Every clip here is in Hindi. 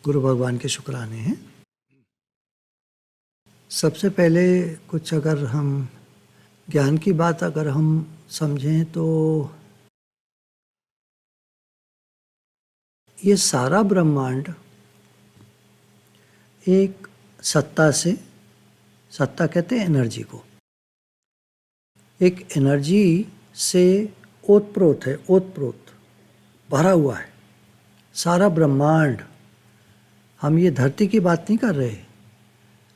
गुरु भगवान के शुक्राने हैं। सबसे पहले कुछ अगर हम ज्ञान की बात अगर हम समझें तो ये सारा ब्रह्मांड एक सत्ता से, सत्ता कहते हैं एनर्जी को, एक एनर्जी से ओतप्रोत है, ओतप्रोत भरा हुआ है सारा ब्रह्मांड। हम ये धरती की बात नहीं कर रहे।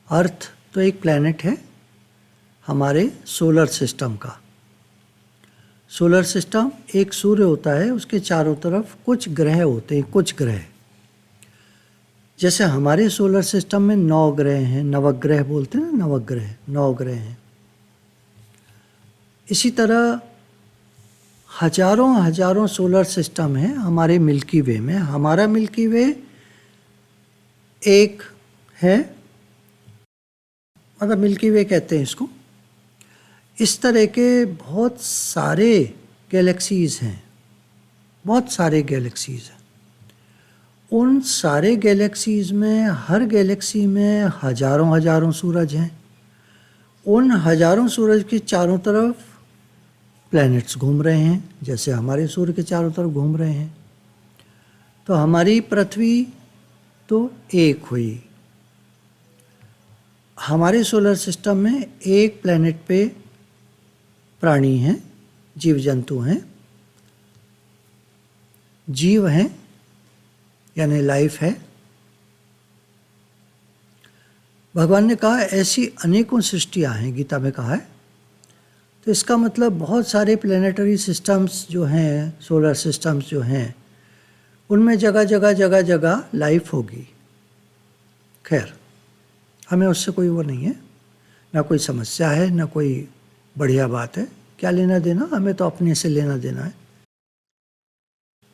अर्थ तो एक प्लैनेट है हमारे सोलर सिस्टम का। सोलर सिस्टम एक सूर्य होता है, उसके चारों तरफ कुछ ग्रह होते हैं, कुछ ग्रह। जैसे हमारे सोलर सिस्टम में 9 ग्रह हैं, नवग्रह बोलते हैं ना, नवग्रह 9 ग्रह हैं। इसी तरह हजारों हजारों सोलर सिस्टम हैं हमारे मिल्की वे में। हमारा मिल्की वे एक है, मतलब मिल्की वे कहते हैं इसको। इस तरह के बहुत सारे गैलेक्सीज़ हैं, बहुत सारे गैलेक्सीज़ हैं। उन सारे गैलेक्सीज़ में, हर गैलेक्सी में हजारों हजारों सूरज हैं। उन हजारों सूरज के चारों तरफ प्लैनेट्स घूम रहे हैं, जैसे हमारे सूर्य के चारों तरफ घूम रहे हैं। तो हमारी पृथ्वी तो एक हुई। हमारे सोलर सिस्टम में एक प्लैनेट पे प्राणी हैं, जीव जंतु हैं, जीव हैं, यानी लाइफ है। भगवान ने कहा ऐसी अनेकों सृष्टियां हैं, गीता में कहा है। तो इसका मतलब बहुत सारे प्लैनेटरी सिस्टम्स जो हैं, सोलर सिस्टम्स जो हैं, उनमें जगह जगह जगह जगह लाइफ होगी। खैर, हमें उससे कोई वो नहीं है, ना कोई समस्या है, ना कोई बढ़िया बात है। क्या लेना देना, हमें तो अपने से लेना देना है।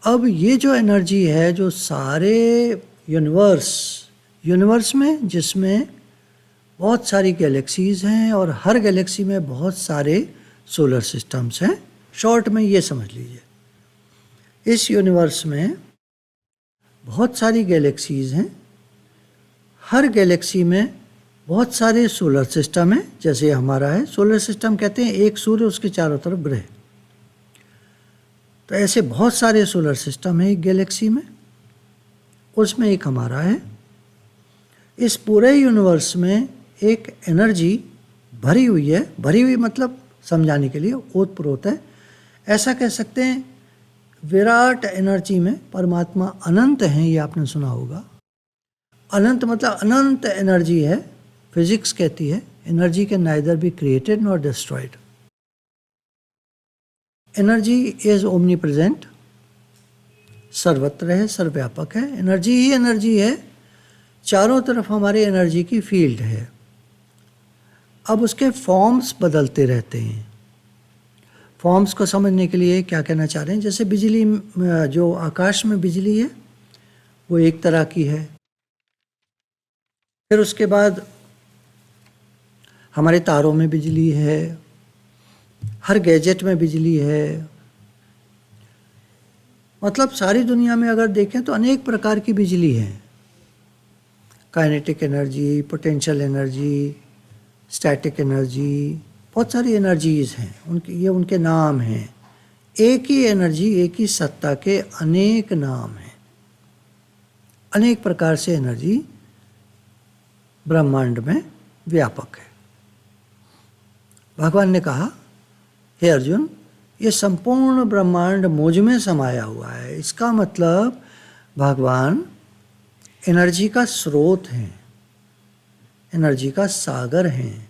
अब ये जो एनर्जी है, जो सारे यूनिवर्स में, जिसमें बहुत सारी गैलेक्सीज़ हैं और हर गैलेक्सी में बहुत सारे सोलर सिस्टम्स हैं। शॉर्ट में ये समझ लीजिए, इस यूनिवर्स में बहुत सारी गैलेक्सीज़ हैं, हर गैलेक्सी में बहुत सारे सोलर सिस्टम हैं। जैसे हमारा है सोलर सिस्टम, कहते हैं एक सूर्य, उसके चारों तरफ ग्रह। तो ऐसे बहुत सारे सोलर सिस्टम हैं एक गैलेक्सी में, उसमें एक हमारा है। इस पूरे यूनिवर्स में एक एनर्जी भरी हुई है। भरी हुई मतलब समझाने के लिए ओतप्रोत है, ऐसा कह सकते हैं। विराट एनर्जी में परमात्मा अनंत हैं, ये आपने सुना होगा। अनंत मतलब अनंत एनर्जी है। फिजिक्स कहती है energy can neither be created nor destroyed. Energy is omni present, सर्वत्र है, सर्वव्यापक है। एनर्जी ही एनर्जी है, चारों तरफ हमारे एनर्जी की फील्ड है। अब उसके फॉर्म्स बदलते रहते हैं। फॉर्म्स को समझने के लिए क्या कहना चाह रहे हैं, जैसे बिजली, जो आकाश में बिजली है वो एक तरह की है। फिर उसके बाद हमारे तारों में बिजली है, हर गैजेट में बिजली है। मतलब सारी दुनिया में अगर देखें तो अनेक प्रकार की बिजली है। Kinetic energy, potential energy, static energy, बहुत सारी एनर्जीज़ हैं। ये उनके नाम हैं। एक ही एनर्जी, एक ही सत्ता के अनेक नाम हैं। अनेक प्रकार से एनर्जी ब्रह्मांड में व्यापक है। भगवान ने कहा, हे अर्जुन, ये संपूर्ण ब्रह्मांड मुझ में समाया हुआ है। इसका मतलब भगवान एनर्जी का स्रोत हैं, एनर्जी का सागर हैं।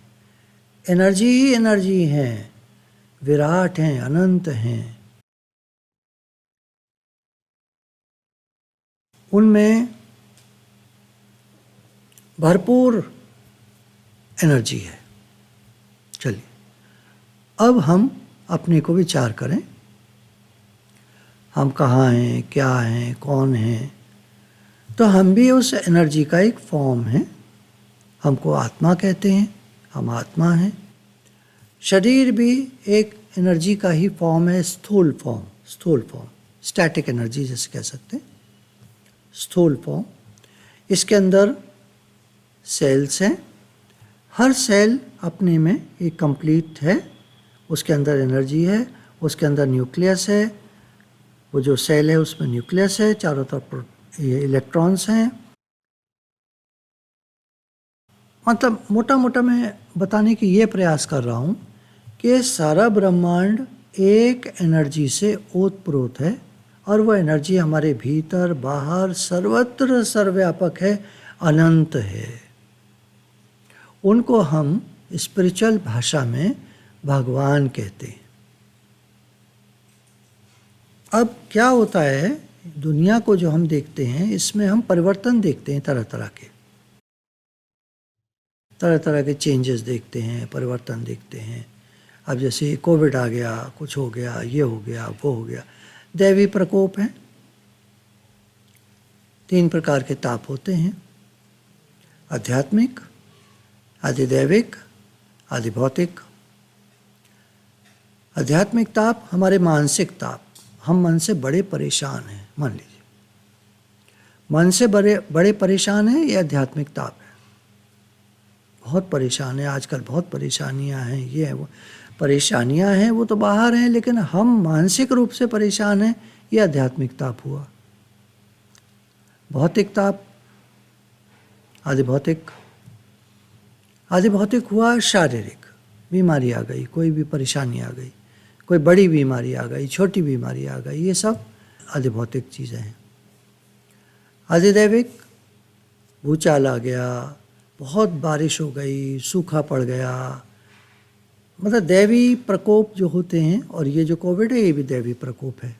एनर्जी ही एनर्जी हैं, विराट हैं, अनंत हैं। उनमें भरपूर एनर्जी है। चलिए, अब हम अपने को विचार करें, हम कहाँ हैं, क्या हैं, कौन हैं। तो हम भी उस एनर्जी का एक फॉर्म है। हमको आत्मा कहते हैं, हम आत्मा हैं। शरीर भी एक एनर्जी का ही फॉर्म है, स्थूल फॉर्म, स्टैटिक एनर्जी जैसे कह सकते हैं, स्थूल फॉर्म। इसके अंदर सेल्स हैं, हर सेल अपने में एक कंप्लीट है, उसके अंदर एनर्जी है, उसके अंदर न्यूक्लियस है, वो जो सेल है उसमें न्यूक्लियस है, चारों तरफ ये इलेक्ट्रॉन्स हैं। मतलब मोटा मोटा मैं बताने की ये प्रयास कर रहा हूँ कि सारा ब्रह्मांड एक एनर्जी से ओतप्रोत है और वो एनर्जी हमारे भीतर बाहर सर्वत्र सर्वव्यापक है, अनंत है। उनको हम स्पिरिचुअल भाषा में भगवान कहते हैं। अब क्या होता है, दुनिया को जो हम देखते हैं इसमें हम परिवर्तन देखते हैं, तरह तरह के चेंजेस देखते हैं, परिवर्तन देखते हैं। अब जैसे कोविड आ गया, कुछ हो गया, ये हो गया, वो हो गया। दैवी प्रकोप है। 3 प्रकार के ताप होते हैं, आध्यात्मिक, अधिदैविक, अधिभौतिक। आध्यात्मिक ताप हमारे मानसिक ताप, हम मन से बड़े परेशान हैं, मान लीजिए मन से बड़े परेशान हैं, ये आध्यात्मिक ताप है। बहुत परेशान है आजकल, बहुत परेशानियां हैं, ये है वो। परेशानियां हैं वो तो बाहर हैं, लेकिन हम मानसिक रूप से परेशान हैं, ये आध्यात्मिक ताप हुआ। भौतिक ताप, अधिभौतिक। अधिभौतिक हुआ शारीरिक, बीमारी आ गई, कोई भी परेशानी आ गई, कोई बड़ी बीमारी आ गई, छोटी बीमारी आ गई, ये सब अधिभौतिक चीज़ें हैं। अधिदैविक, भूचाल आ गया, बहुत बारिश हो गई, सूखा पड़ गया, मतलब दैवी प्रकोप जो होते हैं। और ये जो कोविड है ये भी दैवी प्रकोप है।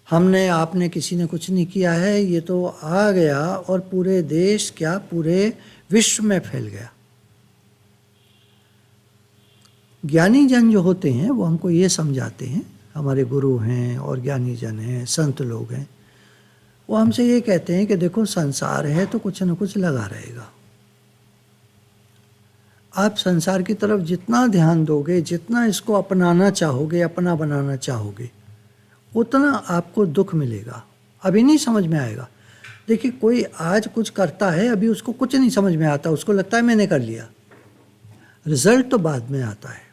हमने आपने किसी ने कुछ नहीं किया है, ये तो आ गया और पूरे देश क्या पूरे विश्व में फैल गया। ज्ञानी जन जो होते हैं वो हमको ये समझाते हैं, हमारे गुरु हैं और ज्ञानी जन हैं, संत लोग हैं, वो हमसे ये कहते हैं कि देखो संसार है तो कुछ न कुछ लगा रहेगा। आप संसार की तरफ जितना ध्यान दोगे, जितना इसको अपनाना चाहोगे, अपना बनाना चाहोगे, उतना आपको दुख मिलेगा। अभी नहीं समझ में आएगा। देखिए कोई आज कुछ करता है, अभी उसको कुछ नहीं समझ में आता, उसको लगता है मैंने कर लिया। रिजल्ट तो बाद में आता है।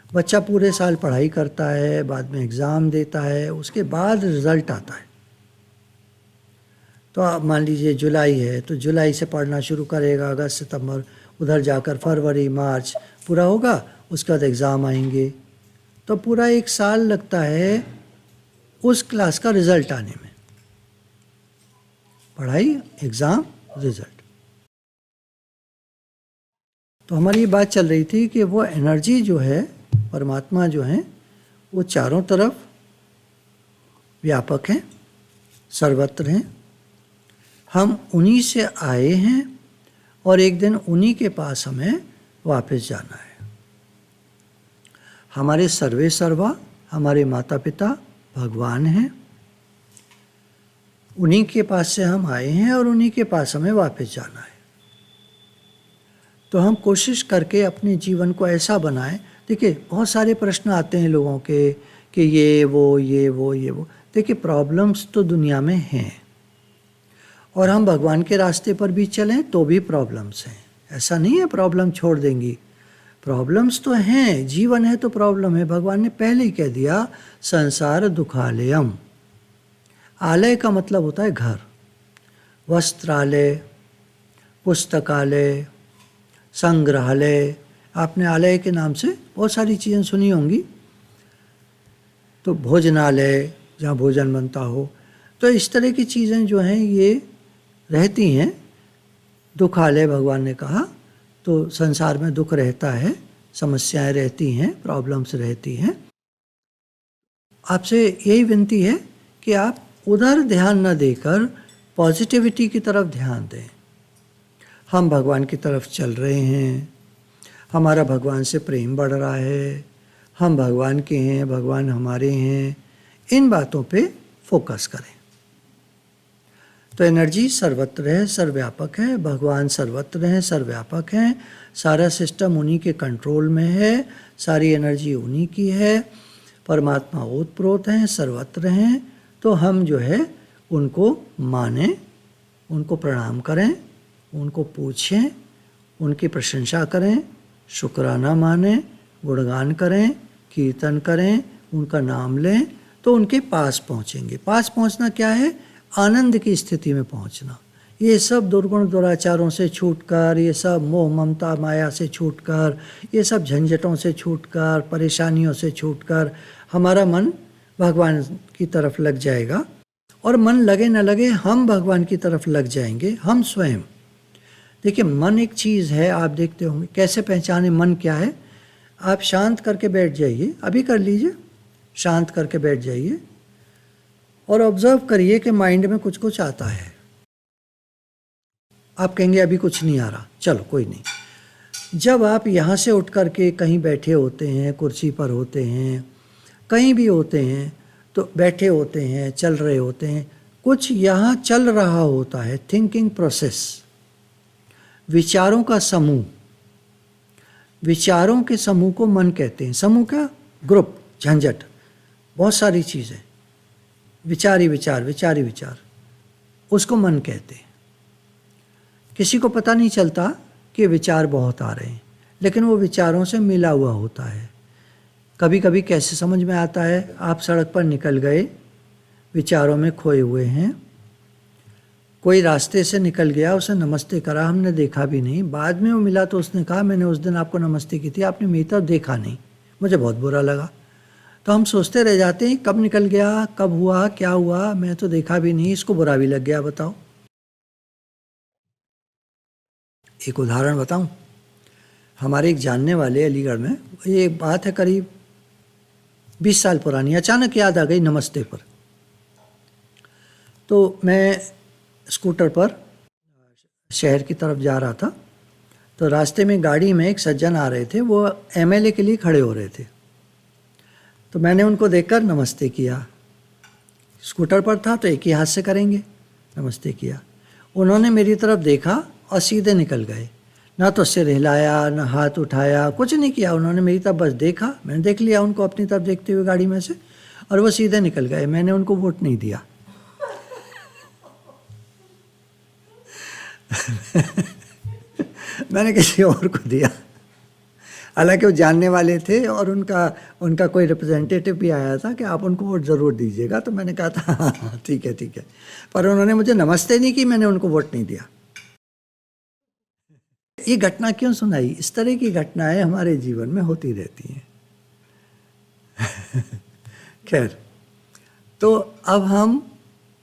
बच्चा पूरे साल पढ़ाई करता है, बाद में एग्ज़ाम देता है, उसके बाद रिजल्ट आता है। तो आप मान लीजिए जुलाई है तो जुलाई से पढ़ना शुरू करेगा, अगस्त सितंबर, उधर जाकर फरवरी मार्च पूरा होगा, उसके बाद एग्ज़ाम आएंगे, तो पूरा 1 साल लगता है उस क्लास का रिज़ल्ट आने में। पढ़ाई, एग्ज़ाम, रिज़ल्ट। तो हमारी ये बात चल रही थी कि वो एनर्जी जो है, परमात्मा जो है, वो चारों तरफ व्यापक हैं, सर्वत्र हैं। हम उन्हीं से आए हैं और एक दिन उन्हीं के पास हमें वापस जाना है। हमारे सर्वे सर्वा, हमारे माता पिता भगवान हैं, उन्हीं के पास से हम आए हैं और उन्हीं के पास हमें वापस जाना है। तो हम कोशिश करके अपने जीवन को ऐसा बनाएं। देखिए बहुत सारे प्रश्न आते हैं लोगों के कि ये वो ये वो ये वो। देखिए प्रॉब्लम्स तो दुनिया में हैं और हम भगवान के रास्ते पर भी चलें तो भी प्रॉब्लम्स हैं। ऐसा नहीं है प्रॉब्लम छोड़ देंगी, प्रॉब्लम्स तो हैं, जीवन है तो प्रॉब्लम है। भगवान ने पहले ही कह दिया संसार दुखालयम। आलय का मतलब होता है घर, वस्त्रालय, पुस्तकालय, संग्रहालय। आपने आलय के नाम से बहुत सारी चीज़ें सुनी होंगी। तो भोजनालय, जहाँ भोजन बनता हो, तो इस तरह की चीज़ें जो हैं ये रहती हैं। दुखालय भगवान ने कहा, तो संसार में दुख रहता है, समस्याएं रहती हैं, प्रॉब्लम्स रहती हैं। आपसे यही विनती है कि आप उधर ध्यान न देकर पॉजिटिविटी की तरफ ध्यान दें। हम भगवान की तरफ चल रहे हैं, हमारा भगवान से प्रेम बढ़ रहा है, हम भगवान के हैं, भगवान हमारे हैं, इन बातों पे फोकस करें। तो एनर्जी सर्वत्र है, सर्वव्यापक है, भगवान सर्वत्र हैं, सर्वव्यापक हैं, सारा सिस्टम उन्हीं के कंट्रोल में है, सारी एनर्जी उन्हीं की है, परमात्मा ओतप्रोत हैं, सर्वत्र हैं। तो हम जो है उनको माने उनको प्रणाम करें, उनको पूछें, उनकी प्रशंसा करें, शुक्राना मानें, गुणगान करें, कीर्तन करें, उनका नाम लें, तो उनके पास पहुँचेंगे। पास पहुँचना क्या है? आनंद की स्थिति में पहुँचना। ये सब दुर्गुण दुराचारों से छूटकर, ये सब मोह ममता माया से छूटकर, ये सब झंझटों से छूटकर, परेशानियों से छूटकर हमारा मन भगवान की तरफ लग जाएगा। और मन लगे न लगे, हम भगवान की तरफ लग जाएंगे, हम स्वयं। देखिए, मन एक चीज़ है, आप देखते होंगे। कैसे पहचाने मन क्या है? आप शांत करके बैठ जाइए, अभी कर लीजिए, शांत करके बैठ जाइए और ऑब्जर्व करिए कि माइंड में कुछ कुछ आता है। आप कहेंगे अभी कुछ नहीं आ रहा, चलो कोई नहीं। जब आप यहाँ से उठ कर के कहीं बैठे होते हैं, कुर्सी पर होते हैं, कहीं भी होते हैं, तो बैठे होते हैं, चल रहे होते हैं, कुछ यहाँ चल रहा होता है, थिंकिंग प्रोसेस, विचारों का समूह। विचारों के समूह को मन कहते हैं। समूह का ग्रुप, झंझट, बहुत सारी चीज़ें, विचारी विचार, विचारी विचार, उसको मन कहते हैं। किसी को पता नहीं चलता कि विचार बहुत आ रहे हैं, लेकिन वो विचारों से मिला हुआ होता है। कभी कभी कैसे समझ में आता है? आप सड़क पर निकल गए, विचारों में खोए हुए हैं, कोई रास्ते से निकल गया, उसे नमस्ते करा, हमने देखा भी नहीं, बाद में वो मिला तो उसने कहा मैंने उस दिन आपको नमस्ते की थी, आपने मेरी तरफ देखा नहीं, मुझे बहुत बुरा लगा। तो हम सोचते रह जाते हैं कब निकल गया, कब हुआ, क्या हुआ, मैं तो देखा भी नहीं, इसको बुरा भी लग गया। बताओ, एक उदाहरण बताऊं। हमारे एक जानने वाले अलीगढ़ में, ये एक बात है करीब 20 साल पुरानी, अचानक याद आ गई नमस्ते पर। तो मैं स्कूटर पर शहर की तरफ जा रहा था, तो रास्ते में गाड़ी में एक सज्जन आ रहे थे, वो एमएलए के लिए खड़े हो रहे थे। तो मैंने उनको देखकर नमस्ते किया। स्कूटर पर था तो एक ही हाथ से करेंगे, नमस्ते किया। उन्होंने मेरी तरफ देखा और सीधे निकल गए, ना तो सिर हिलाया, ना हाथ उठाया, कुछ नहीं किया। उन्होंने मेरी तरफ बस देखा, मैंने देख लिया उनको अपनी तरफ देखते हुए गाड़ी में से, और वो सीधे निकल गए। मैंने उनको वोट नहीं दिया। मैंने किसी और को दिया, हालांकि वो जानने वाले थे और उनका कोई रिप्रेजेंटेटिव भी आया था कि आप उनको वोट ज़रूर दीजिएगा। तो मैंने कहा था हाँ ठीक है ठीक है, पर उन्होंने मुझे नमस्ते नहीं की, मैंने उनको वोट नहीं दिया। ये घटना क्यों सुनाई? इस तरह की घटनाएं हमारे जीवन में होती रहती हैं। खैर, तो अब हम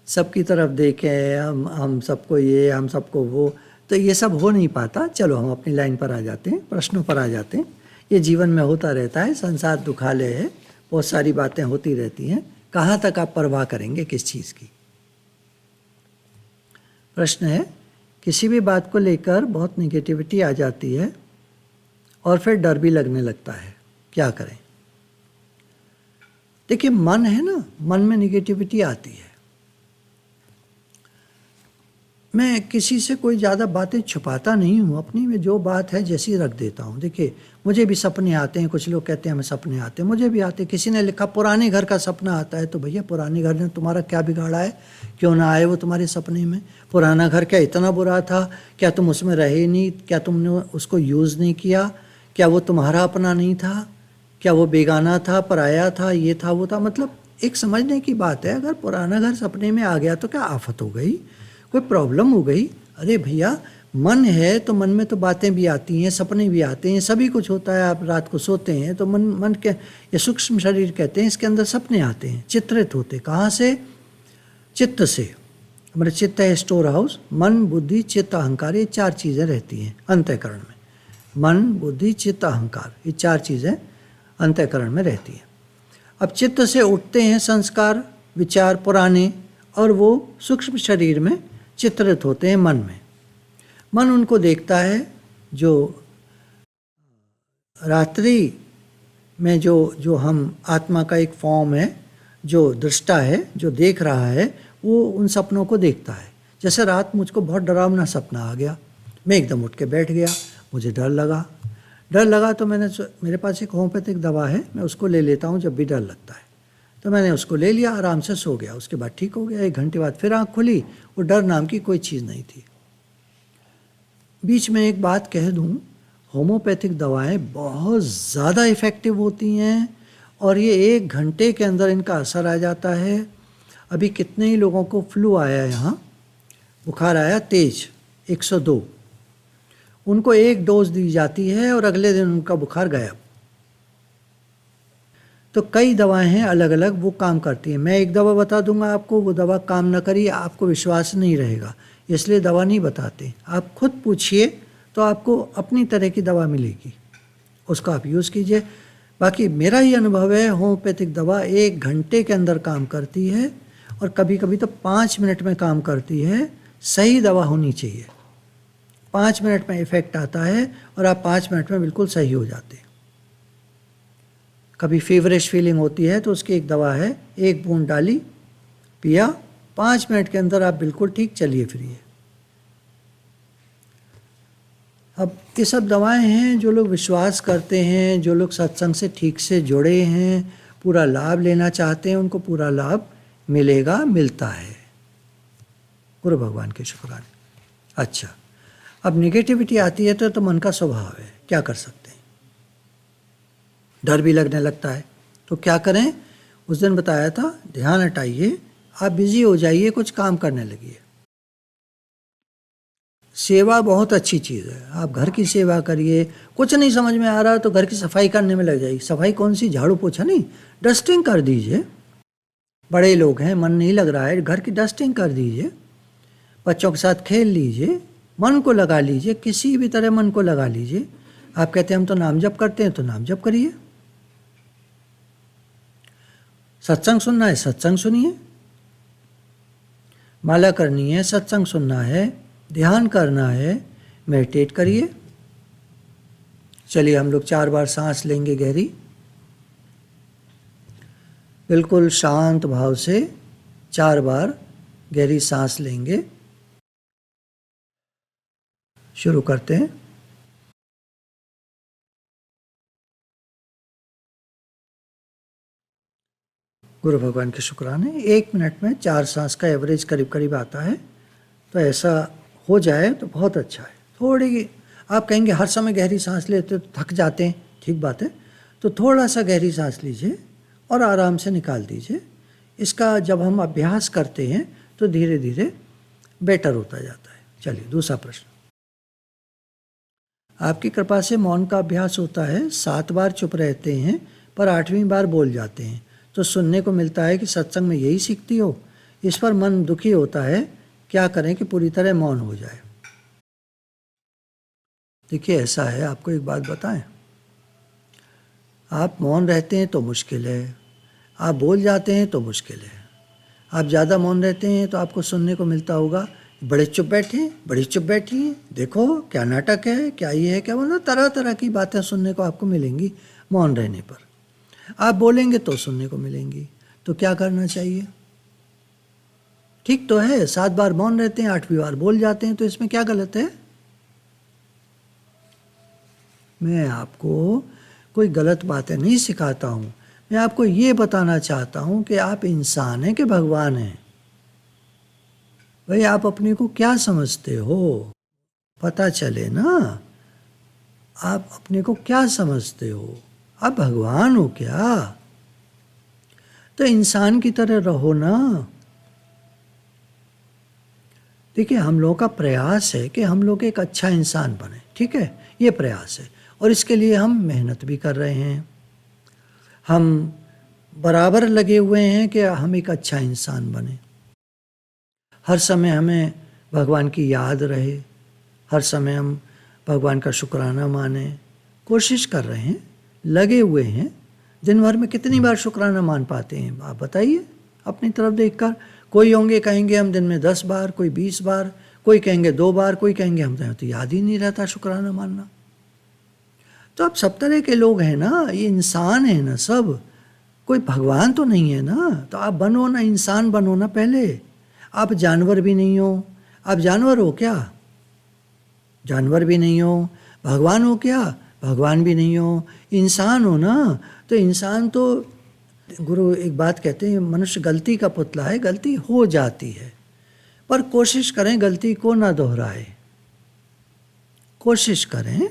सबकी तरफ देखें, हम सबको ये, हम सबको वो, तो ये सब हो नहीं पाता। चलो हम अपनी लाइन पर आ जाते हैं, प्रश्नों पर आ जाते हैं। ये जीवन में होता रहता है, संसार दुखालय है, बहुत सारी बातें होती रहती हैं। कहाँ तक आप परवाह करेंगे किस चीज़ की? प्रश्न है, किसी भी बात को लेकर बहुत नेगेटिविटी आ जाती है और फिर डर भी लगने लगता है, क्या करें? देखिए, मन है ना, मन में नेगेटिविटी आती है। मैं किसी से कोई ज़्यादा बातें छुपाता नहीं हूँ, अपनी में जो बात है जैसी रख देता हूँ। देखिए, मुझे भी सपने आते हैं, कुछ लोग कहते हैं हमें सपने आते हैं, मुझे भी आते हैं। किसी ने लिखा पुराने घर का सपना आता है, तो भैया पुराने घर ने तुम्हारा क्या बिगाड़ा है? क्यों ना आए वो तुम्हारे सपने में? पुराना घर क्या इतना बुरा था? क्या तुम उसमें रहे नहीं? क्या तुमने उसको यूज़ नहीं किया? क्या वो तुम्हारा अपना नहीं था? क्या वो बेगाना था, पराया था, ये था, वो था? मतलब एक समझने की बात है। अगर पुराना घर सपने में आ गया तो क्या आफत हो गई, कोई प्रॉब्लम हो गई? अरे भैया, मन है तो मन में तो बातें भी आती हैं, सपने भी आते हैं, सभी कुछ होता है। आप रात को सोते हैं तो मन के, ये सूक्ष्म शरीर कहते हैं, इसके अंदर सपने आते हैं, चित्रित होते। कहाँ से? चित्त से। हमारे चित्त है स्टोर हाउस। मन, बुद्धि, चित्त, अहंकार, ये 4 चीज़ें रहती हैं अंतःकरण में। मन, बुद्धि, चित्त, अहंकार, ये 4 चीज़ें अंतःकरण में रहती हैं। अब चित्त से उठते हैं संस्कार, विचार पुराने, और वो सूक्ष्म शरीर में चित्रित होते हैं मन में। मन उनको देखता है, जो रात्रि में जो हम आत्मा का एक फॉर्म है, जो दृष्टा है, जो देख रहा है, वो उन सपनों को देखता है। जैसे रात मुझको बहुत डरावना सपना आ गया, मैं एकदम उठ के बैठ गया, मुझे डर लगा तो मेरे पास एक होम्योपैथिक दवा है, मैं उसको ले लेता हूँ जब भी डर लगता है। तो मैंने उसको ले लिया, आराम से सो गया। उसके बाद ठीक हो गया। 1 घंटे बाद फिर आँख खुली, वो डर नाम की कोई चीज़ नहीं थी। बीच में एक बात कह दूं, होम्योपैथिक दवाएं बहुत ज़्यादा इफ़ेक्टिव होती हैं और ये 1 घंटे के अंदर इनका असर आ जाता है। अभी कितने ही लोगों को फ्लू आया, यहाँ बुखार आया तेज 102, उनको 1 डोज दी जाती है और अगले दिन उनका बुखार गायब। तो कई दवाएं हैं अलग अलग, वो काम करती हैं। मैं एक दवा बता दूंगा आपको, वो दवा काम ना करी, आपको विश्वास नहीं रहेगा, इसलिए दवा नहीं बताते। आप खुद पूछिए तो आपको अपनी तरह की दवा मिलेगी, उसका आप यूज़ कीजिए। बाकी मेरा ही अनुभव है, होम्योपैथिक दवा 1 घंटे के अंदर काम करती है और कभी कभी तो 5 मिनट में काम करती है। सही दवा होनी चाहिए, 5 मिनट में इफ़ेक्ट आता है और आप 5 मिनट में बिल्कुल सही हो जाते हैं। कभी फीवरिश फीलिंग होती है तो उसकी एक दवा है, 1 बूंद डाली, पिया, 5 मिनट के अंदर आप बिल्कुल ठीक, चलिए फिरिए। अब ये सब दवाएं हैं जो लोग विश्वास करते हैं, जो लोग सत्संग से ठीक से जुड़े हैं, पूरा लाभ लेना चाहते हैं, उनको पूरा लाभ मिलेगा, मिलता है, गुरु भगवान के शुक्राने। अच्छा, अब नेगेटिविटी आती है तो मन का स्वभाव है, क्या कर सकते हैं। डर भी लगने लगता है तो क्या करें। उस दिन बताया था, ध्यान हटाइए, आप बिजी हो जाइए, कुछ काम करने लगिए। सेवा बहुत अच्छी चीज़ है, आप घर की सेवा करिए। कुछ नहीं समझ में आ रहा तो घर की सफाई करने में लग जाइए। सफाई कौन सी, झाड़ू पोछा नहीं, डस्टिंग कर दीजिए। बड़े लोग हैं, मन नहीं लग रहा है, घर की डस्टिंग कर दीजिए। बच्चों के साथ खेल लीजिए, मन को लगा लीजिए, किसी भी तरह मन को लगा लीजिए। आप कहते हैं हम तो नाम जप करते हैं, तो नाम जप करिए। सत्संग सुनना है, सत्संग सुनिए। माला करनी है, सत्संग सुनना है, ध्यान करना है, मेडिटेट करिए। चलिए हम लोग 4 बार सांस लेंगे गहरी, बिल्कुल शांत भाव से 4 बार गहरी सांस लेंगे। शुरू करते हैं। गुरु भगवान के शुक्राने। 1 मिनट में 4 सांस का एवरेज करीब करीब आता है, तो ऐसा हो जाए तो बहुत अच्छा है। थोड़ी, आप कहेंगे हर समय गहरी सांस लेते तो थक जाते हैं, ठीक बात है, तो थोड़ा सा गहरी सांस लीजिए और आराम से निकाल दीजिए। इसका जब हम अभ्यास करते हैं तो धीरे धीरे बेटर होता जाता है। चलिए दूसरा प्रश्न। आपकी कृपा से मौन का अभ्यास होता है, 7 बार चुप रहते हैं पर 8वीं बार बोल जाते हैं, तो सुनने को मिलता है कि सत्संग में यही सीखती हो। इस पर मन दुखी होता है, क्या करें कि पूरी तरह मौन हो जाए। देखिए ऐसा है, आपको एक बात बताएं, आप मौन रहते हैं तो मुश्किल है, आप बोल जाते हैं तो मुश्किल है। आप ज़्यादा मौन रहते हैं तो आपको सुनने को मिलता होगा, बड़े चुप बैठे हैं, बड़ी चुप बैठी हैं, देखो क्या नाटक है, क्या ये है, क्या मतलब तरह तरह की बातें सुनने को आपको मिलेंगी मौन रहने पर। आप बोलेंगे तो सुनने को मिलेंगी। तो क्या करना चाहिए। ठीक तो है, 7 बार मौन रहते हैं, 8वीं बार बोल जाते हैं, तो इसमें क्या गलत है। मैं आपको कोई गलत बातें नहीं सिखाता हूँ, मैं आपको ये बताना चाहता हूँ कि आप इंसान हैं कि भगवान हैं। भाई आप अपने को क्या समझते हो, पता चले ना, आप अपने को क्या समझते हो, आप भगवान हो क्या। तो इंसान की तरह रहो ना। देखिए हम लोगों का प्रयास है कि हम लोग एक अच्छा इंसान बने, ठीक है, ये प्रयास है और इसके लिए हम मेहनत भी कर रहे हैं। हम बराबर लगे हुए हैं कि हम एक अच्छा इंसान बने। हर समय हमें भगवान की याद रहे, हर समय हम भगवान का शुक्राना माने, कोशिश कर रहे हैं, लगे हुए हैं। दिन भर में कितनी बार शुक्राना मान पाते हैं आप बताइए अपनी तरफ देखकर। कोई होंगे कहेंगे हम दिन में 10 बार, कोई 20 बार, कोई कहेंगे 2 बार, कोई कहेंगे हम तो याद ही नहीं रहता शुक्राना मानना। तो अब सब तरह के लोग हैं ना, ये इंसान है ना सब, कोई भगवान तो नहीं है ना। तो आप बनो ना, इंसान बनो ना पहले। आप जानवर भी नहीं हो, आप जानवर हो क्या, जानवर भी नहीं हो। भगवान हो क्या, भगवान भी नहीं हो। इंसान हो ना, तो इंसान तो गुरु एक बात कहते हैं, मनुष्य गलती का पुतला है, गलती हो जाती है, पर कोशिश करें गलती को ना दोहराए। कोशिश करें।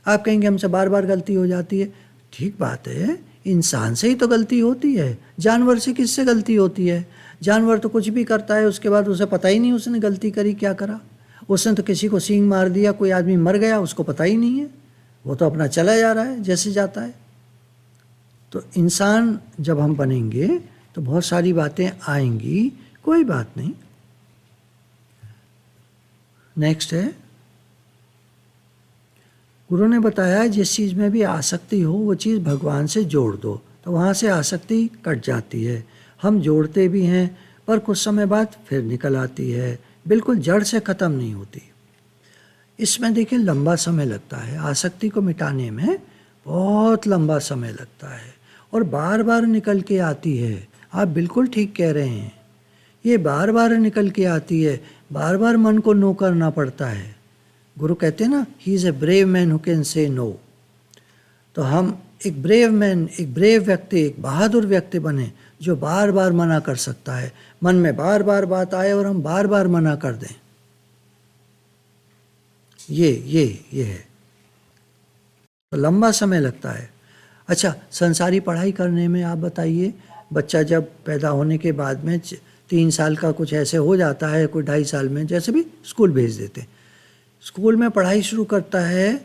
आप कहेंगे हमसे बार बार गलती हो जाती है, ठीक बात है, इंसान से ही तो गलती होती है, जानवर से किससे गलती होती है? जानवर तो कुछ भी करता है, उसके बाद उसे पता ही नहीं उसने गलती करी, क्या करा। उसने तो किसी को सींग मार दिया, कोई आदमी मर गया, उसको पता ही नहीं है, वो तो अपना चला जा रहा है जैसे जाता है। तो इंसान जब हम बनेंगे तो बहुत सारी बातें आएंगी, कोई बात नहीं। नेक्स्ट है, गुरु ने बताया जिस चीज़ में भी आसक्ति हो वो चीज़ भगवान से जोड़ दो, तो वहाँ से आसक्ति कट जाती है। हम जोड़ते भी हैं पर कुछ समय बाद फिर निकल आती है, बिल्कुल जड़ से ख़त्म नहीं होती। इसमें देखिए लंबा समय लगता है, आसक्ति को मिटाने में बहुत लंबा समय लगता है और बार बार निकल के आती है। आप बिल्कुल ठीक कह रहे हैं, ये बार बार निकल के आती है, बार बार मन को नो करना पड़ता है। गुरु कहते हैं ना, he is a brave man who can say no. तो हम एक ब्रेव मैन, एक ब्रेव व्यक्ति, एक बहादुर व्यक्ति बने जो बार बार मना कर सकता है। मन में बार बार बात आए और हम बार बार मना कर दें, ये है। तो लंबा समय लगता है। अच्छा, संसारी पढ़ाई करने में आप बताइए, बच्चा जब पैदा होने के बाद में 3 साल का कुछ ऐसे हो जाता है, कोई 2.5 साल में जैसे भी स्कूल भेज देते हैं, स्कूल में पढ़ाई शुरू करता है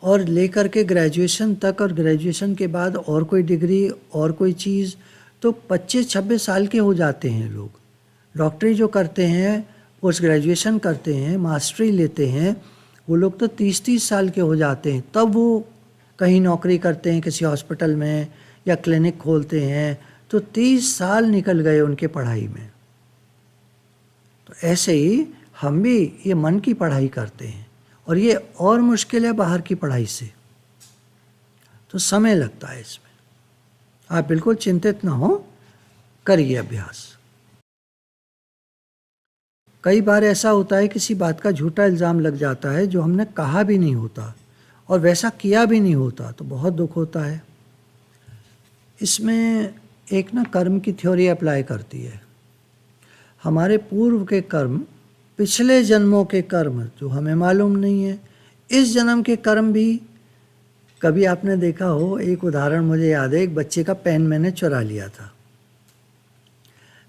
और लेकर के ग्रेजुएशन तक, और ग्रेजुएशन के बाद और कोई डिग्री और कोई चीज़, तो 25-26 साल के हो जाते हैं लोग। डॉक्टरी जो करते हैं, पोस्ट ग्रेजुएशन करते हैं, मास्टरी लेते हैं, वो लोग तो 30-30 साल के हो जाते हैं, तब वो कहीं नौकरी करते हैं किसी हॉस्पिटल में या क्लिनिक खोलते हैं, तो 30 साल निकल गए उनके पढ़ाई में। तो ऐसे ही हम भी ये मन की पढ़ाई करते हैं और ये और मुश्किल है बाहर की पढ़ाई से, तो समय लगता है इसमें। आप बिल्कुल चिंतित ना हो, करिए अभ्यास। कई बार ऐसा होता है किसी बात का झूठा इल्ज़ाम लग जाता है जो हमने कहा भी नहीं होता और वैसा किया भी नहीं होता, तो बहुत दुख होता है। इसमें एक ना कर्म की थ्योरी अप्लाई करती है। हमारे पूर्व के कर्म, पिछले जन्मों के कर्म जो हमें मालूम नहीं है, इस जन्म के कर्म भी। कभी आपने देखा हो, एक उदाहरण मुझे याद है, एक बच्चे का पेन मैंने चुरा लिया था।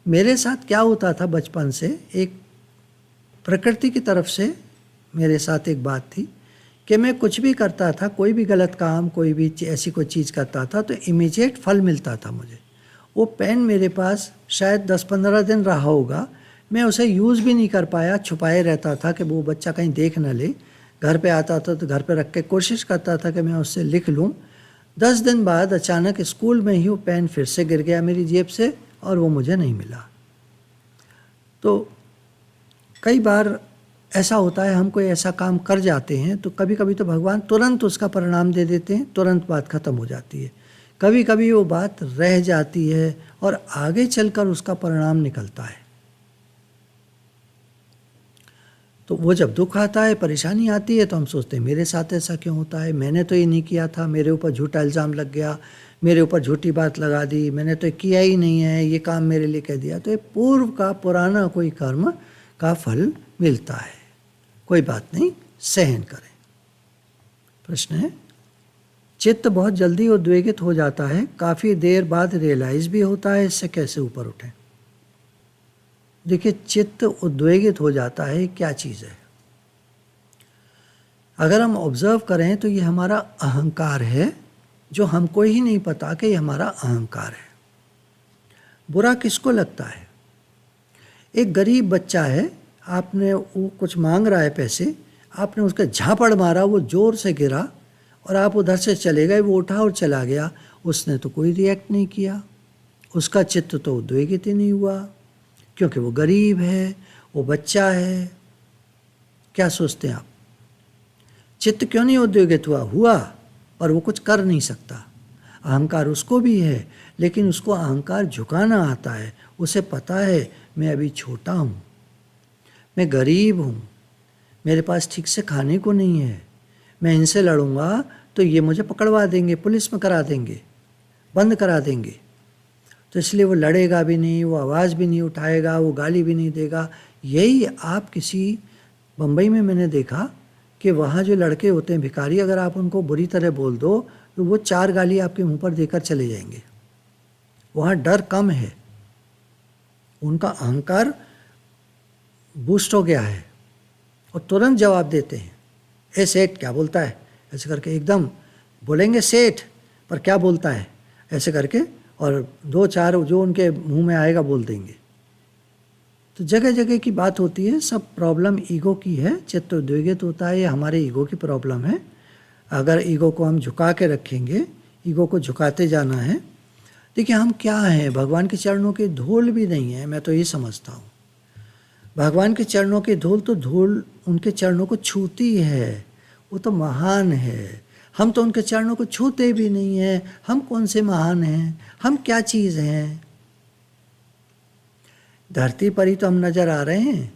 मेरे साथ क्या होता था बचपन से, एक प्रकृति की तरफ से मेरे साथ एक बात थी कि मैं कुछ भी करता था, कोई भी गलत काम, कोई भी ऐसी कोई चीज़ करता था तो इमीडिएट फल मिलता था मुझे। वो पेन मेरे पास शायद 10-15 दिन रहा होगा, मैं उसे यूज़ भी नहीं कर पाया, छुपाए रहता था कि वो बच्चा कहीं देख न ले। घर पे आता था तो घर पे रख के कोशिश करता था कि मैं उससे लिख लूँ। 10 दिन बाद अचानक स्कूल में ही वो पेन फिर से गिर गया मेरी जेब से और वो मुझे नहीं मिला। तो कई बार ऐसा होता है, हम कोई ऐसा काम कर जाते हैं तो कभी कभी तो भगवान तुरंत उसका परिणाम दे देते हैं, तुरंत बात ख़त्म हो जाती है। कभी कभी वो बात रह जाती है और आगे चलकर उसका परिणाम निकलता है। तो वो जब दुख आता है, परेशानी आती है, तो हम सोचते हैं मेरे साथ ऐसा क्यों होता है, मैंने तो ये नहीं किया था, मेरे ऊपर झूठा इल्ज़ाम लग गया, मेरे ऊपर झूठी बात लगा दी, मैंने तो किया ही नहीं है, ये काम मेरे लिए कह दिया। तो ये पूर्व का पुराना कोई कर्म का फल मिलता है, कोई बात नहीं, सहन करें। प्रश्न है, चित्त बहुत जल्दी उद्वेगित हो जाता है, काफ़ी देर बाद रियलाइज़ भी होता है, इससे कैसे ऊपर उठें? देखिए, चित्त उद्वेगित हो जाता है, क्या चीज़ है? अगर हम ऑब्जर्व करें तो ये हमारा अहंकार है, जो हमको ही नहीं पता कि ये हमारा अहंकार है। बुरा किसको लगता है? एक गरीब बच्चा है, आपने वो कुछ मांग रहा है पैसे, आपने उसका झापड़ मारा, वो ज़ोर से गिरा और आप उधर से चले गए, वो उठा और चला गया, उसने तो कोई रिएक्ट नहीं किया, उसका चित्त तो उद्वेगित ही नहीं हुआ, क्योंकि वो गरीब है, वो बच्चा है। क्या सोचते हैं आप? चित्त क्यों नहीं उद्वेगित हुआ? पर वो कुछ कर नहीं सकता। अहंकार उसको भी है, लेकिन उसको अहंकार झुकाना आता है। उसे पता है मैं अभी छोटा हूँ, मैं गरीब हूँ, मेरे पास ठीक से खाने को नहीं है, मैं इनसे लड़ूंगा तो ये मुझे पकड़वा देंगे, पुलिस में करा देंगे, बंद करा देंगे। तो इसलिए वो लड़ेगा भी नहीं, वो आवाज़ भी नहीं उठाएगा, वो गाली भी नहीं देगा। यही आप किसी बम्बई में मैंने देखा कि वहाँ जो लड़के होते हैं भिखारी, अगर आप उनको बुरी तरह बोल दो तो वो 4 गाली आपके मुंह पर देकर चले जाएंगे। वहाँ डर कम है, उनका अहंकार बूस्ट हो गया है और तुरंत जवाब देते हैं। ए सेठ क्या बोलता है, ऐसे करके एकदम बोलेंगे सेठ, पर क्या बोलता है ऐसे करके, और 2-4 जो उनके मुंह में आएगा बोल देंगे। तो जगह जगह की बात होती है। सब प्रॉब्लम ईगो की है, चित्त उद्वेगित होता है, ये हमारे ईगो की प्रॉब्लम है। अगर ईगो को हम झुका के रखेंगे, ईगो को झुकाते जाना है। देखिए हम क्या हैं, भगवान के चरणों की धूल भी नहीं है, मैं तो ये समझता हूँ। भगवान के चरणों की धूल तो धूल उनके चरणों को छूती है, वो तो महान है। हम तो उनके चरणों को छूते भी नहीं हैं। हम कौन से महान हैं, हम क्या चीज़ हैं? धरती पर ही तो हम नज़र आ रहे हैं।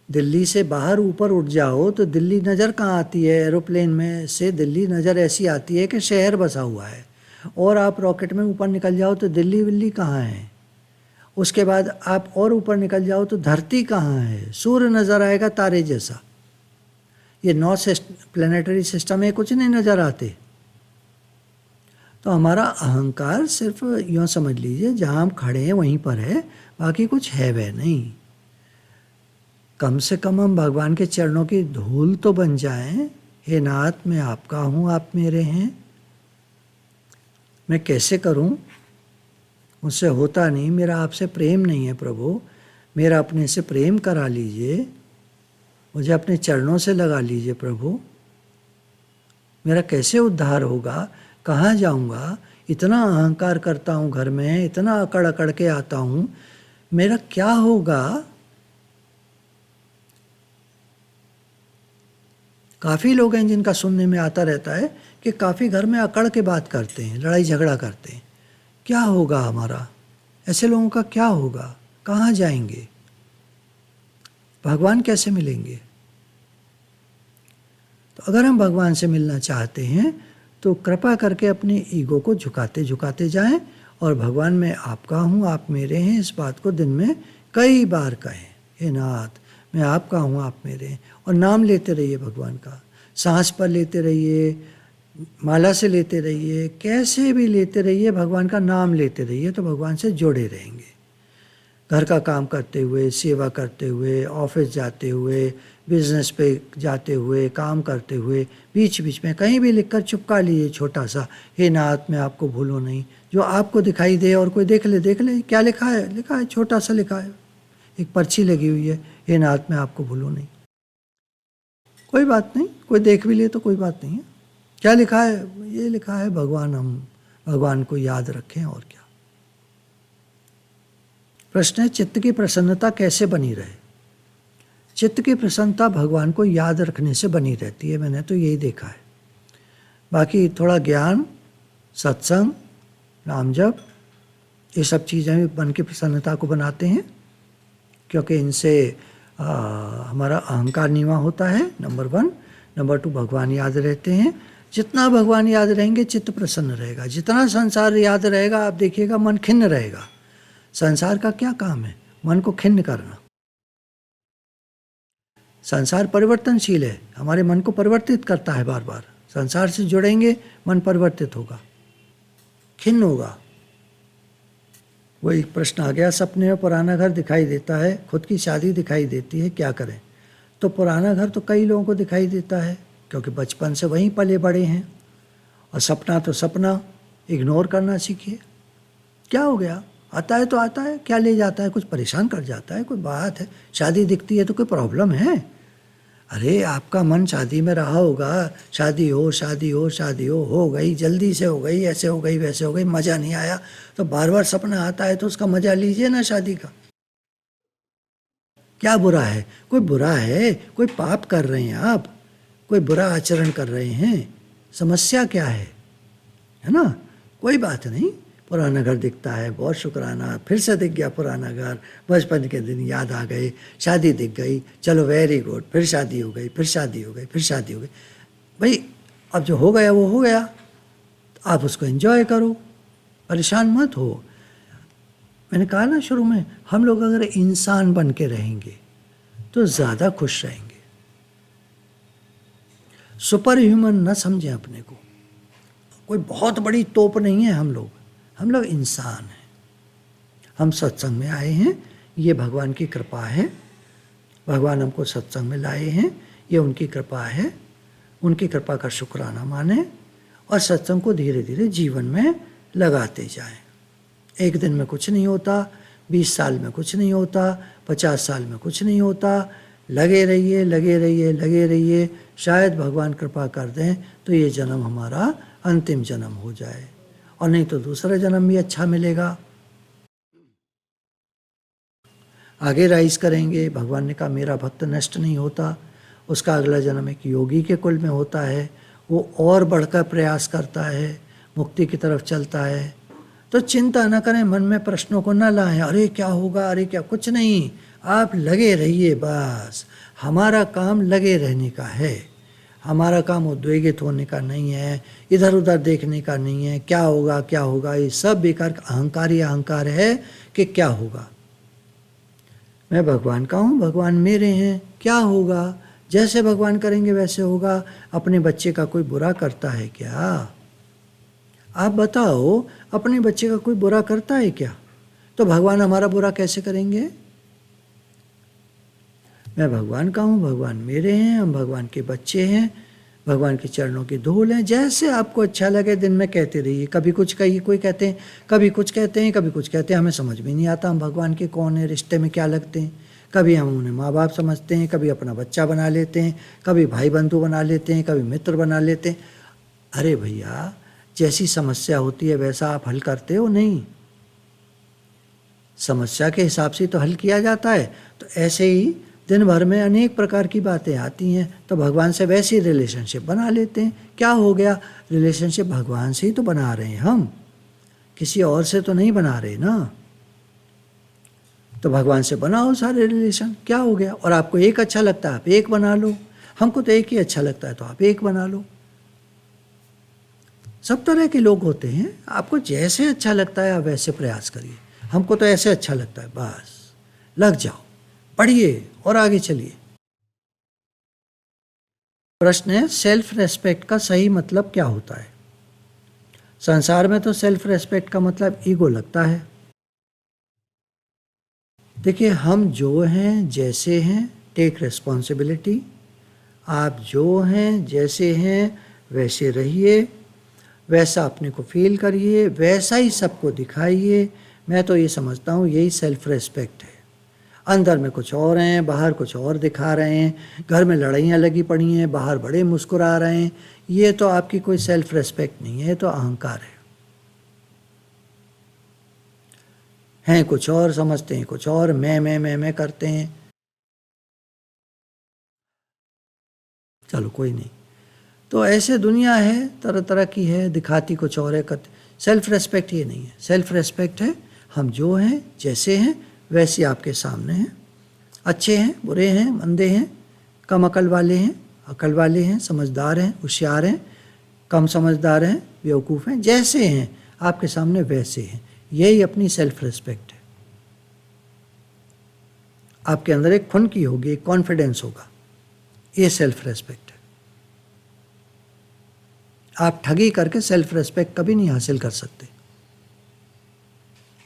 दिल्ली से बाहर ऊपर उठ जाओ तो दिल्ली नज़र कहाँ आती है? एरोप्लेन में से दिल्ली नज़र ऐसी आती है कि शहर बसा हुआ है। और आप रॉकेट में ऊपर निकल जाओ तो दिल्ली विल्ली कहाँ है? उसके बाद आप और ऊपर निकल जाओ तो धरती कहाँ है? सूर्य नज़र आएगा तारे जैसा। ये 9 प्लानिटरी सिस्टम में कुछ नहीं नज़र आते। तो हमारा अहंकार सिर्फ यूँ समझ लीजिए जहाँ हम खड़े हैं वहीं पर है, बाकी कुछ है वह नहीं। कम से कम हम भगवान के चरणों की धूल तो बन जाएं। हे नाथ, मैं आपका हूँ, आप मेरे हैं। मैं कैसे करूँ? मुझसे होता नहीं, मेरा आपसे प्रेम नहीं है प्रभु, मेरा अपने से प्रेम करा लीजिए, मुझे अपने चरणों से लगा लीजिए प्रभु। मेरा कैसे उद्धार होगा? कहाँ जाऊँगा? इतना अहंकार करता हूँ घर में, इतना अकड़ अकड़ के आता हूँ, मेरा क्या होगा? काफ़ी लोग हैं जिनका सुनने में आता रहता है कि काफ़ी घर में अकड़ के बात करते हैं, लड़ाई झगड़ा करते हैं। क्या होगा हमारा? ऐसे लोगों का क्या होगा? कहाँ जाएंगे? भगवान कैसे मिलेंगे? तो अगर हम भगवान से मिलना चाहते हैं तो कृपा करके अपने ईगो को झुकाते झुकाते जाएं और भगवान मैं आपका हूँ, आप मेरे हैं, इस बात को दिन में कई बार कहें। हे नाथ, मैं आपका हूँ, आप मेरे हैं। और नाम लेते रहिए भगवान का, सांस पर लेते रहिए, माला से लेते रहिए, कैसे भी लेते रहिए, भगवान का नाम लेते रहिए, तो भगवान से जुड़े रहेंगे। घर का काम करते हुए, सेवा करते हुए, ऑफिस जाते हुए, बिजनेस पे जाते हुए, काम करते हुए, बीच बीच में कहीं भी लिखकर चिपका लीजिए छोटा सा, हे नाथ मैं आपको भूलूं नहीं। जो आपको दिखाई दे और कोई देख ले क्या लिखा है, लिखा है छोटा सा लिखा है, एक पर्ची लगी हुई है, हे नाथ मैं आपको भूलूं नहीं। कोई बात नहीं, कोई देख भी ले तो कोई बात नहीं है। क्या लिखा है? ये लिखा है भगवान, हम भगवान को याद रखें, और क्या। प्रश्न है चित्त की प्रसन्नता कैसे बनी रहे? चित्त की प्रसन्नता भगवान को याद रखने से बनी रहती है, मैंने तो यही देखा है। बाकी थोड़ा ज्ञान, सत्संग, नाम जप, ये सब चीज़ें भी मन की प्रसन्नता को बनाते हैं, क्योंकि इनसे हमारा अहंकार नीवा होता है, नंबर 1। नंबर 2, भगवान याद रहते हैं। जितना भगवान याद रहेंगे चित्त प्रसन्न रहेगा। जितना संसार याद रहेगा आप देखिएगा मन खिन्न रहेगा। संसार का क्या काम है? मन को खिन्न करना। संसार परिवर्तनशील है, हमारे मन को परिवर्तित करता है बार बार। संसार से जुड़ेंगे मन परिवर्तित होगा, खिन्न होगा। वो एक प्रश्न आ गया, सपने में पुराना घर दिखाई देता है, खुद की शादी दिखाई देती है, क्या करें? तो पुराना घर तो कई लोगों को दिखाई देता है क्योंकि बचपन से वहीं पले बड़े हैं। और सपना तो सपना, इग्नोर करना सीखिए। क्या हो गया? आता है तो आता है, क्या ले जाता है? कुछ परेशान कर जाता है? कोई बात है? शादी दिखती है तो कोई प्रॉब्लम है? अरे आपका मन शादी में रहा होगा, शादी हो शादी हो शादी हो गई, जल्दी से हो गई, ऐसे हो गई वैसे हो गई, मज़ा नहीं आया, तो बार बार सपना आता है तो उसका मज़ा लीजिए ना शादी का। क्या बुरा है? कोई बुरा है? कोई पाप कर रहे हैं आप? कोई बुरा आचरण कर रहे हैं? समस्या क्या है ना? कोई बात नहीं। पुराना घर दिखता है, बहुत शुक्राना, फिर से दिख गया पुराना घर, बचपन के दिन याद आ गए, शादी दिख गई, चलो वेरी गुड, फिर शादी हो गई, फिर शादी हो गई, फिर शादी हो गई। भाई अब जो हो गया वो हो गया, तो आप उसको एंजॉय करो, परेशान मत हो। मैंने कहा ना शुरू में, हम लोग अगर इंसान बन के रहेंगे तो ज़्यादा खुश रहेंगे। सुपर ह्यूमन न समझें अपने को, कोई बहुत बड़ी तोप नहीं है हम लोग इंसान हैं। हम सत्संग में आए हैं, ये भगवान की कृपा है। भगवान हमको सत्संग में लाए हैं, ये उनकी कृपा है। उनकी कृपा का शुक्राना माने और सत्संग को धीरे धीरे जीवन में लगाते जाएं। एक दिन में कुछ नहीं होता, 20 साल में कुछ नहीं होता, 50 साल में कुछ नहीं होता। लगे रहिए, लगे रहिए, लगे रहिए। शायद भगवान कृपा कर दें तो ये जन्म हमारा अंतिम जन्म हो जाए, और नहीं तो दूसरा जन्म भी अच्छा मिलेगा। आगे राइज करेंगे। भगवान ने कहा मेरा भक्त नष्ट नहीं होता, उसका अगला जन्म एक योगी के कुल में होता है। वो और बढ़कर प्रयास करता है, मुक्ति की तरफ चलता है। तो चिंता न करें, मन में प्रश्नों को न लाएं, अरे क्या होगा, अरे क्या, कुछ नहीं। आप लगे रहिए बस। हमारा काम लगे रहने का है। हमारा काम उद्वेगित होने का नहीं है, इधर उधर देखने का नहीं है, क्या होगा क्या होगा। ये सब बेकार अहंकार ही अहंकार है कि क्या होगा। मैं भगवान का हूँ, भगवान मेरे हैं, क्या होगा, जैसे भगवान करेंगे वैसे होगा। अपने बच्चे का कोई बुरा करता है क्या? आप बताओ, अपने बच्चे का कोई बुरा करता है क्या? तो भगवान हमारा बुरा कैसे करेंगे? मैं भगवान का हूँ, भगवान मेरे हैं, हम भगवान के बच्चे हैं, भगवान के चरणों की धूल हैं। जैसे आपको अच्छा लगे दिन में कहते रहिए। कभी कुछ कहिए, कोई कहते हैं, कभी कुछ कहते हैं, कभी कुछ कहते हैं। हमें समझ में नहीं आता हम भगवान के कौन है, रिश्ते में क्या लगते हैं। कभी हम उन्हें माँ बाप समझते हैं, कभी अपना बच्चा बना लेते हैं, कभी भाई बंधु बना लेते हैं, कभी मित्र बना लेते हैं। अरे भैया, जैसी समस्या होती है वैसा आप हल करते हो नहीं। समस्या के हिसाब से तो हल किया जाता है। तो ऐसे ही दिन भर में अनेक प्रकार की बातें आती हैं, तो भगवान से वैसी रिलेशनशिप बना लेते हैं। क्या हो गया, रिलेशनशिप भगवान से ही तो बना रहे हैं हम, किसी और से तो नहीं बना रहे ना। तो भगवान से बनाओ सारे रिलेशन, क्या हो गया। और आपको एक अच्छा लगता है आप एक बना लो, हमको तो एक ही अच्छा लगता है तो आप एक बना लो। सब तरह के लोग होते हैं, आपको जैसे अच्छा लगता है आप वैसे प्रयास करिए। हमको तो ऐसे अच्छा लगता है, बस लग जाओ, पढ़िए और आगे चलिए। प्रश्न है, सेल्फ रेस्पेक्ट का सही मतलब क्या होता है? संसार में तो सेल्फ रेस्पेक्ट का मतलब ईगो लगता है। देखिए, हम जो हैं जैसे हैं, टेक रिस्पॉन्सिबिलिटी। आप जो हैं जैसे हैं वैसे रहिए, वैसा अपने को फील करिए, वैसा ही सबको दिखाइए। मैं तो ये समझता हूँ यही सेल्फ रेस्पेक्ट है। अंदर में कुछ और हैं, बाहर कुछ और दिखा रहे हैं। घर में लड़ाइयाँ लगी पड़ी हैं, बाहर बड़े मुस्कुरा रहे हैं। ये तो आपकी कोई सेल्फ रेस्पेक्ट नहीं है, ये तो अहंकार है। हैं कुछ और, समझते हैं कुछ और, मैं करते हैं। चलो कोई नहीं। तो ऐसे दुनिया है, तरह तरह की है, दिखाती कुछ और है, करते। सेल्फ रेस्पेक्ट ये नहीं है। सेल्फ रेस्पेक्ट है हम जो हैं जैसे हैं वैसे आपके सामने हैं। अच्छे हैं, बुरे हैं, मंदे हैं, कम अकल वाले हैं, अकल वाले हैं, समझदार हैं, होशियार हैं, कम समझदार हैं, बेवकूफ़ हैं, जैसे हैं आपके सामने वैसे हैं। यही अपनी सेल्फ रेस्पेक्ट है। आपके अंदर एक खुनकी होगी, एक कॉन्फिडेंस होगा, ये सेल्फ रेस्पेक्ट है। आप ठगी करके सेल्फ रेस्पेक्ट कभी नहीं हासिल कर सकते।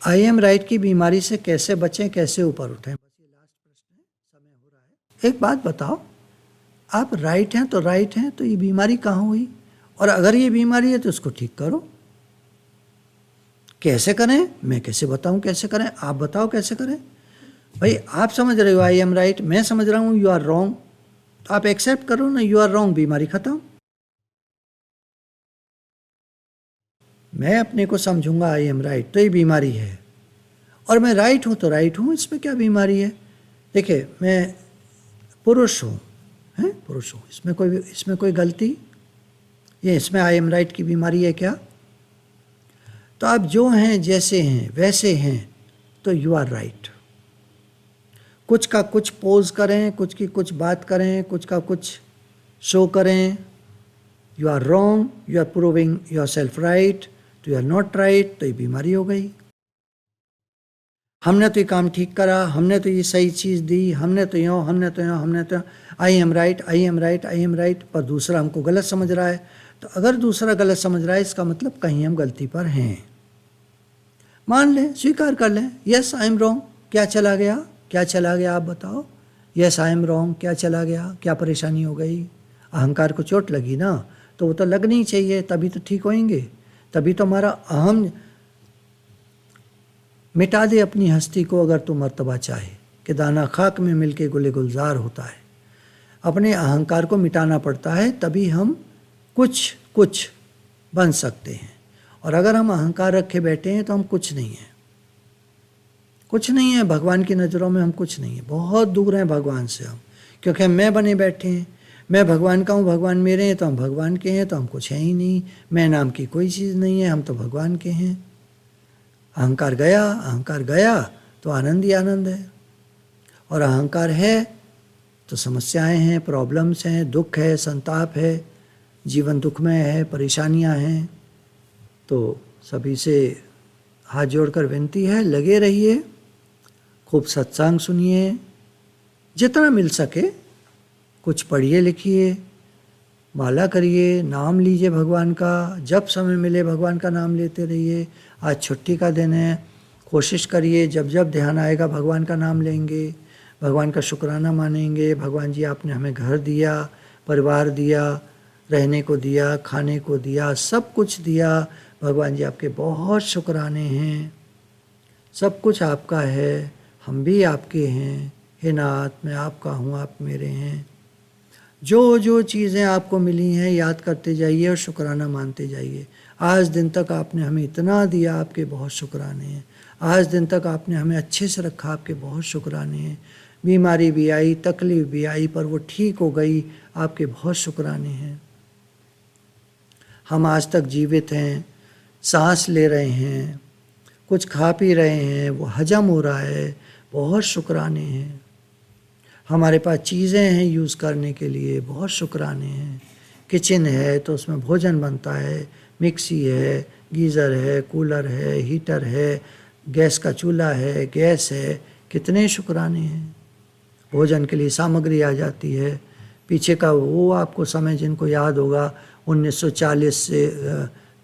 आई एम राइट की बीमारी से कैसे बचें, कैसे ऊपर उठें? बस ये लास्ट प्रश्न है, समय हो रहा है। एक बात बताओ, आप राइट हैं तो राइट हैं, तो ये बीमारी कहाँ हुई? और अगर ये बीमारी है तो उसको ठीक करो। कैसे करें? मैं कैसे बताऊं कैसे करें? आप बताओ कैसे करें। भाई आप समझ रहे हो आई एम राइट, मैं समझ रहा हूँ यू आर रॉन्ग, तो आप एक्सेप्ट करो ना, यू आर रॉन्ग, बीमारी खत्म। मैं अपने को समझूंगा आई एम राइट, तो ये बीमारी है। और मैं राइट हूँ तो राइट हूँ, इसमें क्या बीमारी है? देखिए, मैं पुरुष हूँ, हैं, पुरुष हूँ, इसमें कोई गलती, ये इसमें आई एम राइट की बीमारी है क्या? तो आप जो हैं जैसे हैं वैसे हैं, तो यू आर राइट। कुछ का कुछ पोज करें, कुछ की कुछ बात करें, कुछ का कुछ शो करें, you are wrong, you are proving yourself right, तो यू आर नॉट राइट, तो ये बीमारी हो गई। हमने तो ये काम ठीक करा, हमने तो ये सही चीज़ दी, हमने तो यूँ, हमने तो यूँ, हमने तो I am right, I am right, I am right, पर दूसरा हमको गलत समझ रहा है। तो अगर दूसरा गलत समझ रहा है, इसका मतलब कहीं हम गलती पर हैं। मान लें, स्वीकार कर लें, यस आई एम रॉन्ग, क्या चला गया, क्या चला गया आप बताओ, यस आई एम रॉन्ग, क्या चला गया, क्या परेशानी हो गई, अहंकार को चोट लगी ना, तो वो तो लगनी चाहिए, तभी तो ठीक होएंगे, तभी तो हमारा अहम मिटा दे अपनी हस्ती को। अगर तो मर्तबा चाहे कि दाना खाक में मिलके गुले गुलजार होता है, अपने अहंकार को मिटाना पड़ता है, तभी हम कुछ बन सकते हैं। और अगर हम अहंकार रखे बैठे हैं तो हम कुछ नहीं हैं, कुछ नहीं है। भगवान की नज़रों में हम कुछ नहीं है, बहुत दूर हैं भगवान से हम, क्योंकि हम मैं बने बैठे हैं। मैं भगवान का हूँ, भगवान मेरे हैं, तो हम भगवान के हैं, तो हम कुछ हैं ही नहीं। मैं नाम की कोई चीज़ नहीं है, हम तो भगवान के हैं। अहंकार गया तो आनंद ही आनंद है, और अहंकार है तो समस्याएं हैं, प्रॉब्लम्स हैं, दुख है, संताप है, जीवन दुखमय है, परेशानियां हैं। तो सभी से हाथ जोड़कर विनती है, लगे रहिए, खूब सत्संग सुनिए, जितना मिल सके कुछ पढ़िए लिखिए, माला करिए, नाम लीजिए भगवान का, जब समय मिले भगवान का नाम लेते रहिए। आज छुट्टी का दिन है, कोशिश करिए जब जब ध्यान आएगा भगवान का नाम लेंगे, भगवान का शुक्राना मानेंगे। भगवान जी आपने हमें घर दिया, परिवार दिया, रहने को दिया, खाने को दिया, सब कुछ दिया। भगवान जी आपके बहुत शुक्राने हैं, सब कुछ आपका है, हम भी आपके हैं। हे नाथ, मैं आपका हूँ, आप मेरे हैं। जो जो चीज़ें आपको मिली हैं याद करते जाइए और शुक्राना मानते जाइए। आज दिन तक आपने हमें इतना दिया, आपके बहुत शुक्राने हैं। आज दिन तक आपने हमें अच्छे से रखा, आपके बहुत शुक्राने हैं। बीमारी भी आई, तकलीफ भी आई, पर वो ठीक हो गई, आपके बहुत शुक्राने हैं। हम आज तक जीवित हैं, सांस ले रहे हैं, कुछ खा पी रहे हैं, वो हजम हो रहा है, बहुत शुक्राने हैं। हमारे पास चीज़ें हैं यूज़ करने के लिए, बहुत शुक्राने हैं। किचन है तो उसमें भोजन बनता है, मिक्सी है, गीज़र है, कूलर है, हीटर है, गैस का चूल्हा है, गैस है, कितने शुक्राने हैं। भोजन के लिए सामग्री आ जाती है। पीछे का वो आपको समय जिनको याद होगा, 1940 से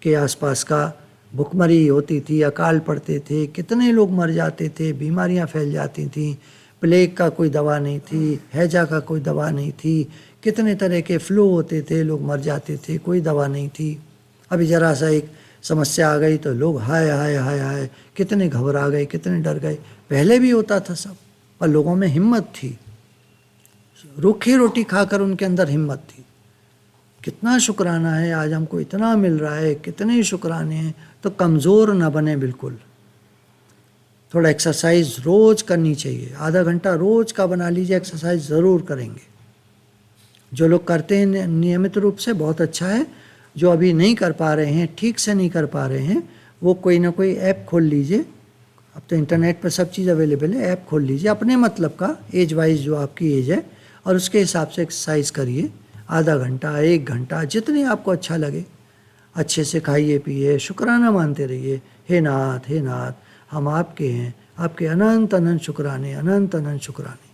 के आसपास का, भुखमरी होती थी, अकाल पड़ते थे, कितने लोग मर जाते थे, बीमारियां फैल जाती थीं। प्लेग का कोई दवा नहीं थी, हैजा का कोई दवा नहीं थी, कितने तरह के फ्लू होते थे, लोग मर जाते थे, कोई दवा नहीं थी। अभी ज़रा सा एक समस्या आ गई तो लोग हाय हाय हाय हाय, कितने घबरा गए, कितने डर गए। पहले भी होता था सब, पर लोगों में हिम्मत थी, रूखी रोटी खाकर उनके अंदर हिम्मत थी। कितना शुक्राना है, आज हमको इतना मिल रहा है, कितने शुक्राने हैं। तो कमज़ोर ना बने बिल्कुल। थोड़ा एक्सरसाइज रोज़ करनी चाहिए, आधा घंटा रोज़ का बना लीजिए, एक्सरसाइज ज़रूर करेंगे। जो लोग करते हैं नियमित रूप से बहुत अच्छा है, जो अभी नहीं कर पा रहे हैं, ठीक से नहीं कर पा रहे हैं, वो कोई ना कोई ऐप खोल लीजिए। अब तो इंटरनेट पर सब चीज़ अवेलेबल है, ऐप खोल लीजिए अपने मतलब का, एज वाइज जो आपकी एज है, और उसके हिसाब से एक्सरसाइज करिए। आधा घंटा, 1 घंटा, जितने आपको अच्छा लगे। अच्छे से खाइए पिए, शुक्राना मानते रहिए। हे नाथ, हे नाथ, हम आपके हैं, आपके अनंत अनंत शुक्राने, अनंत अनंत शुक्राने।